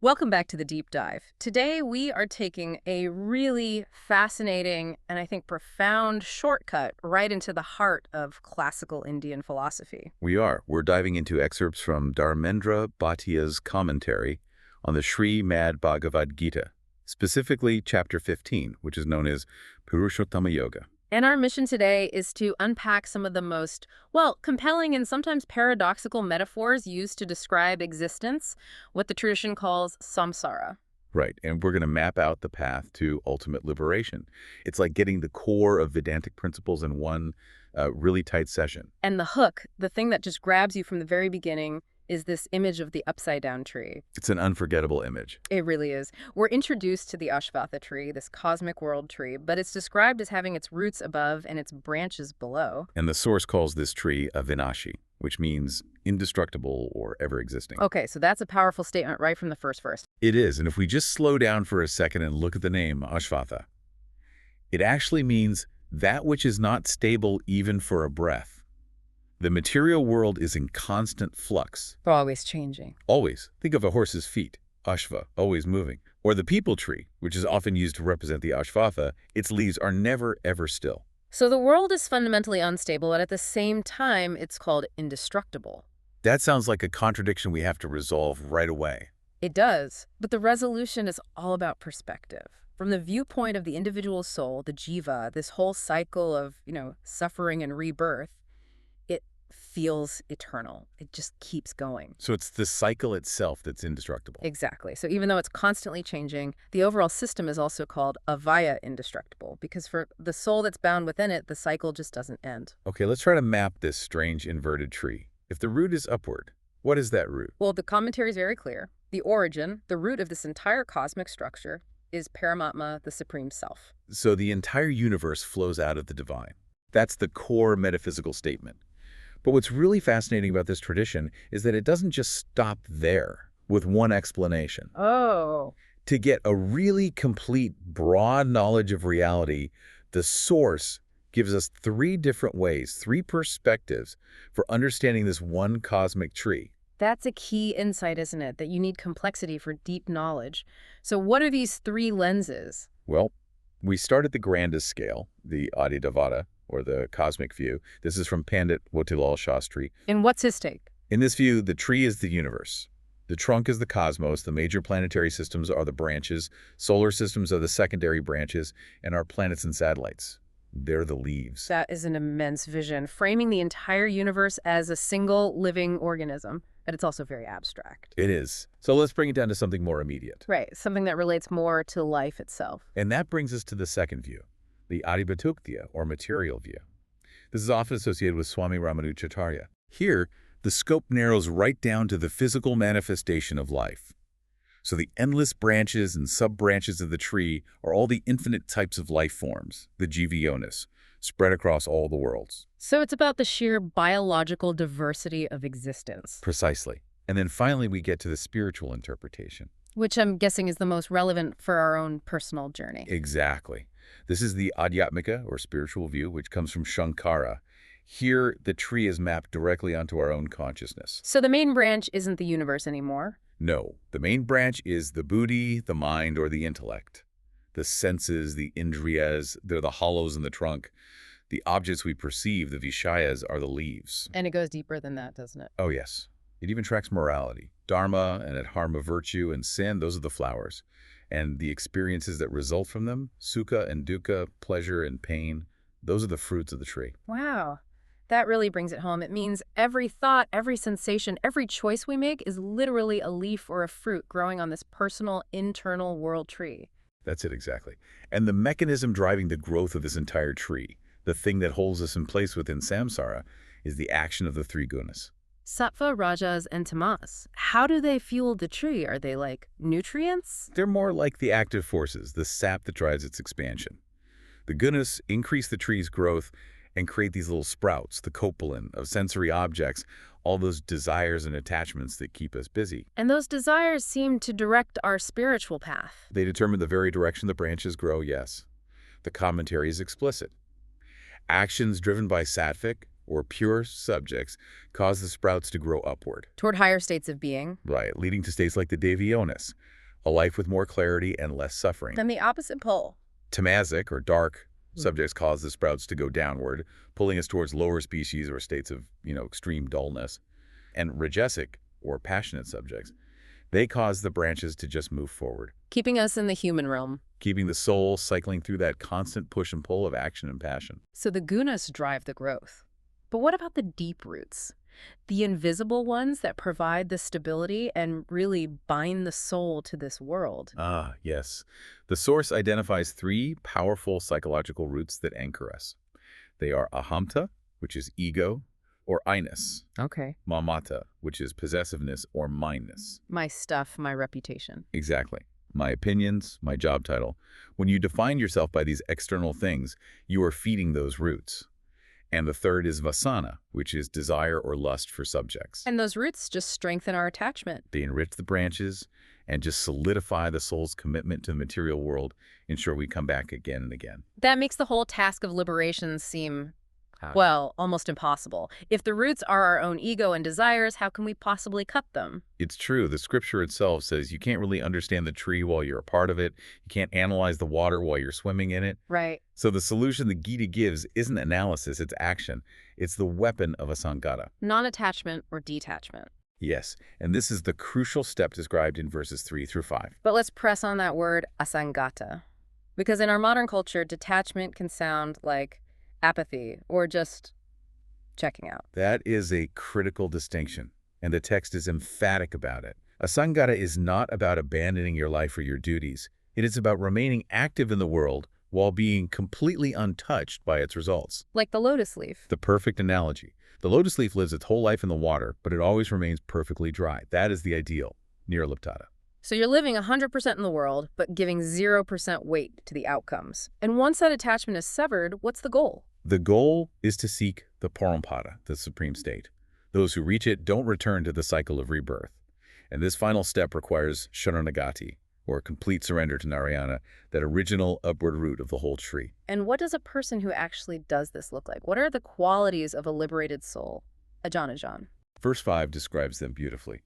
Welcome back to the deep dive. Today we are taking a really fascinating and I think profound shortcut right into the heart of classical Indian philosophy. We are. We're diving into excerpts from Dharmendra Bhatia's commentary on the Sri Mad Bhagavad Gita, specifically Chapter 15, which is known as Purushottama Yoga. And our mission today is to unpack some of the most, well, compelling and sometimes paradoxical metaphors used to describe existence, what the tradition calls samsara. Right, and we're going to map out the path to ultimate liberation. It's like getting the core of Vedantic principles in one really tight session. And the hook, the thing that just grabs you from the very beginning, is this image of the upside-down tree. It's an unforgettable image. It really is. We're introduced to the Ashvatha tree, this cosmic world tree, but it's described as having its roots above and its branches below. And the source calls this tree a Vinashi, which means indestructible or ever-existing. Okay, so that's a powerful statement right from the first verse. It is, and if we just slow down for a second and look at the name Ashvatha, it actually means that which is not stable even for a breath. The material world is in constant flux. They're always changing. Always. Think of a horse's feet, Ashva, always moving. Or the peepal tree, which is often used to represent the Ashvatha, its leaves are never, ever still. So the world is fundamentally unstable, but at the same time, it's called indestructible. That sounds like a contradiction we have to resolve right away. It does, but the resolution is all about perspective. From the viewpoint of the individual soul, the jiva, this whole cycle of, suffering and rebirth, it feels eternal. It just keeps going. So it's the cycle itself that's indestructible. Exactly. So even though it's constantly changing, the overall system is also called avaya indestructible, because for the soul that's bound within it, the cycle just doesn't end. Okay, let's try to map this strange inverted tree. If the root is upward, what is that root? Well, the commentary is very clear. The origin, the root of this entire cosmic structure, is Paramatma, the Supreme Self. So the entire universe flows out of the divine. That's the core metaphysical statement. But what's really fascinating about this tradition is that it doesn't just stop there with one explanation. Oh. To get a really complete, broad knowledge of reality, the source gives us three different ways, three perspectives for understanding this one cosmic tree. That's a key insight, isn't it? That you need complexity for deep knowledge. So what are these three lenses? Well, we start at the grandest scale, the Adidavada, or the cosmic view. This is from Pandit Motilal Shastri. And what's his take? In this view, the tree is the universe. The trunk is the cosmos, the major planetary systems are the branches, solar systems are the secondary branches, and our planets and satellites. They're the leaves. That is an immense vision, framing the entire universe as a single living organism. But it's also very abstract. It is. So let's bring it down to something more immediate. Right, something that relates more to life itself. And that brings us to the second view, the Adibhatuktya, or material view. This is often associated with Swami Ramanujacharya. Here, the scope narrows right down to the physical manifestation of life. So the endless branches and sub-branches of the tree are all the infinite types of life forms, the Jivayonis, spread across all the worlds. So it's about the sheer biological diversity of existence. Precisely. And then finally we get to the spiritual interpretation. Which I'm guessing is the most relevant for our own personal journey. Exactly. This is the Adhyatmika, or spiritual view, which comes from Shankara. Here, the tree is mapped directly onto our own consciousness. So the main branch isn't the universe anymore? No. The main branch is the buddhi, the mind, or the intellect. The senses, the indriyas, they're the hollows in the trunk. The objects we perceive, the vishayas, are the leaves. And it goes deeper than that, doesn't it? Oh, yes. It even tracks morality. Dharma and adharma, virtue and sin, those are the flowers. And the experiences that result from them, sukha and dukkha, pleasure and pain, those are the fruits of the tree. Wow. That really brings it home. It means every thought, every sensation, every choice we make is literally a leaf or a fruit growing on this personal, internal world tree. That's it exactly. And the mechanism driving the growth of this entire tree, the thing that holds us in place within samsara, is the action of the three gunas. Sattva, rajas, and tamas. How do they fuel the tree? Are they like nutrients? They're more like the active forces, the sap that drives its expansion. The gunas increase the tree's growth and create these little sprouts, the copulin, of sensory objects, all those desires and attachments that keep us busy. And those desires seem to direct our spiritual path. They determine the very direction the branches grow, yes. The commentary is explicit. Actions driven by sattvic, or pure subjects, cause the sprouts to grow upward. Toward higher states of being. Right, leading to states like the Devionis, a life with more clarity and less suffering. And the opposite pole. Tamasic, or dark, subjects cause the sprouts to go downward, pulling us towards lower species or states of, extreme dullness. And rajasic, or passionate subjects, they cause the branches to just move forward, Keeping us in the human realm. keeping the soul cycling through that constant push and pull of action and passion. So the gunas drive the growth. But what about the deep roots? The invisible ones that provide the stability and really bind the soul to this world. Ah, yes. The source identifies three powerful psychological roots that anchor us. They are ahamta, which is ego, or ainus, Okay. mamata, which is possessiveness or mindness. My stuff, my reputation. Exactly. My opinions, my job title. When you define yourself by these external things, you are feeding those roots. And the third is vasana, which is desire or lust for subjects. And those roots just strengthen our attachment. They enrich the branches and just solidify the soul's commitment to the material world, ensure we come back again and again. That makes the whole task of liberation seem, well, almost impossible. If the roots are our own ego and desires, how can we possibly cut them? It's true. The scripture itself says you can't really understand the tree while you're a part of it. You can't analyze the water while you're swimming in it. Right. So the solution the Gita gives isn't analysis, it's action. It's the weapon of asangata. Non-attachment or detachment. Yes, and this is the crucial step described in verses 3 through 5. But let's press on that word asangata. Because in our modern culture, detachment can sound like apathy or just checking out. That is a critical distinction, and the text is emphatic about it. Asangata is not about abandoning your life or your duties. It is about remaining active in the world while being completely untouched by its results. Like the lotus leaf. The perfect analogy. The lotus leaf lives its whole life in the water, but it always remains perfectly dry. That is the ideal, nirliptata. So you're living 100% in the world, but giving 0% weight to the outcomes. And once that attachment is severed, what's the goal? The goal is to seek the parampada, the supreme state. Those who reach it don't return to the cycle of rebirth. And this final step requires sharanagati, or complete surrender to Narayana, that original upward root of the whole tree. And what does a person who actually does this look like? What are the qualities of a liberated soul? Ajahn. Verse 5 describes them beautifully.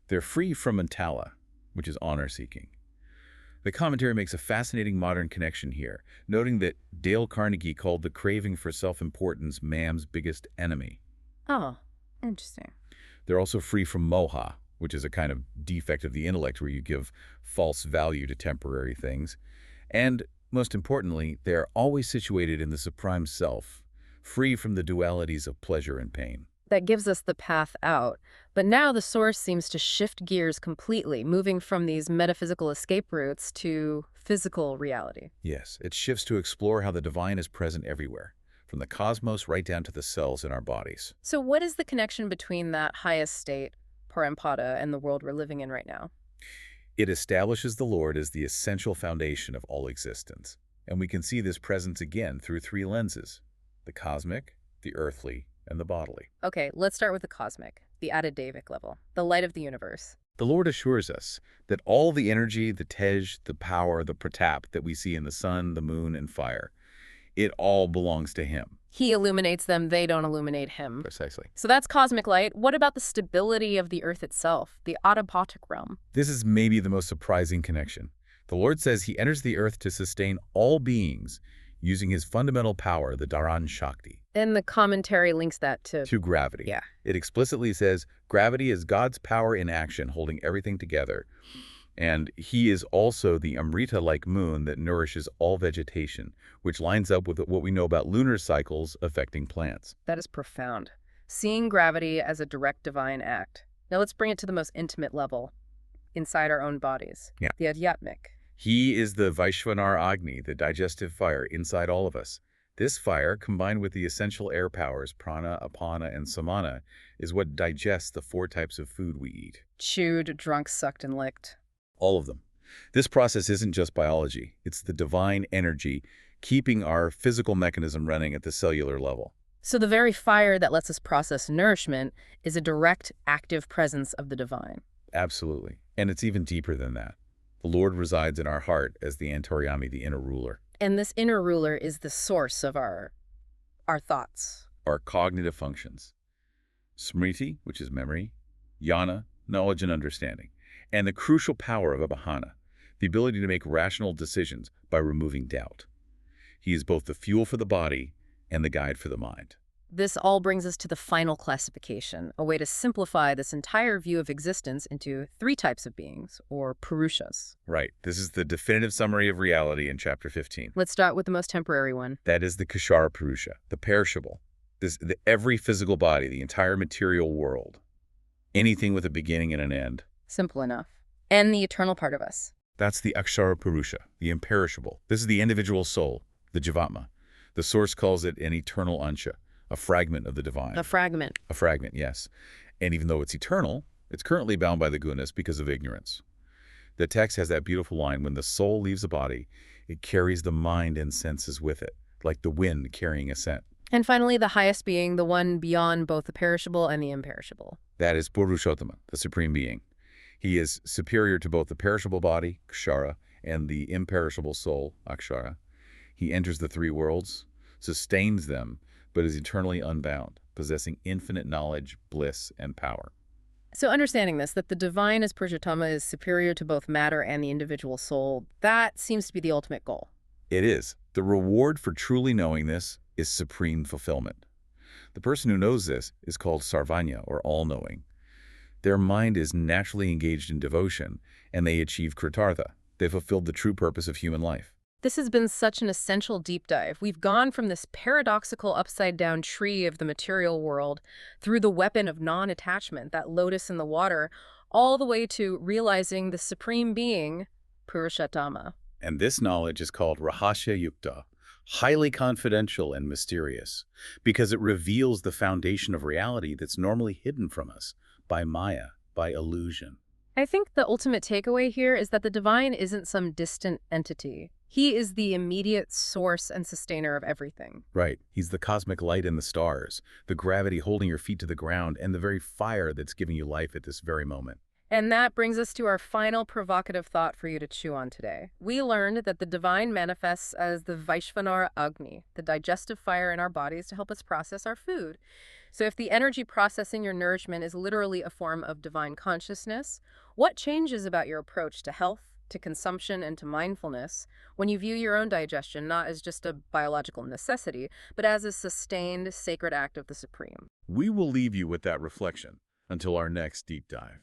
They're free from mantala, which is honor-seeking. The commentary makes a fascinating modern connection here, noting that Dale Carnegie called the craving for self-importance man's biggest enemy. Oh, interesting. They're also free from moha, which is a kind of defect of the intellect where you give false value to temporary things. And, most importantly, they are always situated in the supreme self, free from the dualities of pleasure and pain. That gives us the path out. But now the source seems to shift gears completely, moving from these metaphysical escape routes to physical reality. Yes, it shifts to explore how the divine is present everywhere, from the cosmos right down to the cells in our bodies. So what is the connection between that highest state, Parampada, and the world we're living in right now? It establishes the Lord as the essential foundation of all existence. And we can see this presence again through three lenses: the cosmic, the earthly, and the bodily. Okay, let's start with the cosmic, the Adadavic level, the light of the universe. The Lord assures us that all the energy, the tej, the power, the pratap that we see in the sun, the moon, and fire, it all belongs to Him. He illuminates them, they don't illuminate him. Precisely. So that's cosmic light. What about the stability of the earth itself, the Adapatic realm? This is maybe the most surprising connection. The Lord says He enters the earth to sustain all beings using His fundamental power, the Dharan Shakti. And the commentary links that to Gravity. Yeah. It explicitly says gravity is God's power in action, holding everything together. And He is also the Amrita-like moon that nourishes all vegetation, which lines up with what we know about lunar cycles affecting plants. That is profound. Seeing gravity as a direct divine act. Now let's bring it to the most intimate level, inside our own bodies. Yeah. The Adhyatmic. He is the Vaishvanar Agni, the digestive fire inside all of us. This fire, combined with the essential air powers, prana, apana, and samana, is what digests the 4 types of food we eat. Chewed, drunk, sucked, and licked. All of them. This process isn't just biology. It's the divine energy keeping our physical mechanism running at the cellular level. So the very fire that lets us process nourishment is a direct, active presence of the divine. Absolutely. And it's even deeper than that. The Lord resides in our heart as the Antaryami, the inner ruler. And this inner ruler is the source of our thoughts. are cognitive functions. Smriti, which is memory, jnana, knowledge and understanding, and the crucial power of abhana, the ability to make rational decisions by removing doubt. He is both the fuel for the body and the guide for the mind. This all brings us to the final classification, a way to simplify this entire view of existence into three types of beings, or purushas. Right. This is the definitive summary of reality in Chapter 15. Let's start with the most temporary one. That is the Kshara Purusha, the perishable. Every physical body, the entire material world. Anything with a beginning and an end. Simple enough. And the eternal part of us. That's the Akshara Purusha, the imperishable. This is the individual soul, the Jivatma. The source calls it an eternal ansha, a fragment of the divine. A fragment. A fragment, yes. And even though it's eternal, it's currently bound by the gunas because of ignorance. The text has that beautiful line, when the soul leaves the body, it carries the mind and senses with it, like the wind carrying a scent. And finally, the highest being, the one beyond both the perishable and the imperishable. That is Purushottama, the supreme being. He is superior to both the perishable body, Kshara, and the imperishable soul, Akshara. He enters the three worlds, sustains them, but is eternally unbound, possessing infinite knowledge, bliss, and power. So understanding this, that the divine as Purushottama is superior to both matter and the individual soul, that seems to be the ultimate goal. It is. The reward for truly knowing this is supreme fulfillment. The person who knows this is called sarvanya, or all-knowing. Their mind is naturally engaged in devotion, and they achieve kritartha. They fulfilled the true purpose of human life. This has been such an essential deep dive. We've gone from this paradoxical upside-down tree of the material world through the weapon of non-attachment, that lotus in the water, all the way to realizing the supreme being, Purushottama. And this knowledge is called Rahasya Yukta, highly confidential and mysterious, because it reveals the foundation of reality that's normally hidden from us by Maya, by illusion. I think the ultimate takeaway here is that the divine isn't some distant entity. He is the immediate source and sustainer of everything. Right. He's the cosmic light in the stars, the gravity holding your feet to the ground, and the very fire that's giving you life at this very moment. And that brings us to our final provocative thought for you to chew on today. We learned that the divine manifests as the Vaishvanara Agni, the digestive fire in our bodies to help us process our food. So if the energy processing your nourishment is literally a form of divine consciousness, what changes about your approach to health, to consumption, and to mindfulness when you view your own digestion not as just a biological necessity, but as a sustained, sacred act of the Supreme? We will leave you with that reflection until our next deep dive.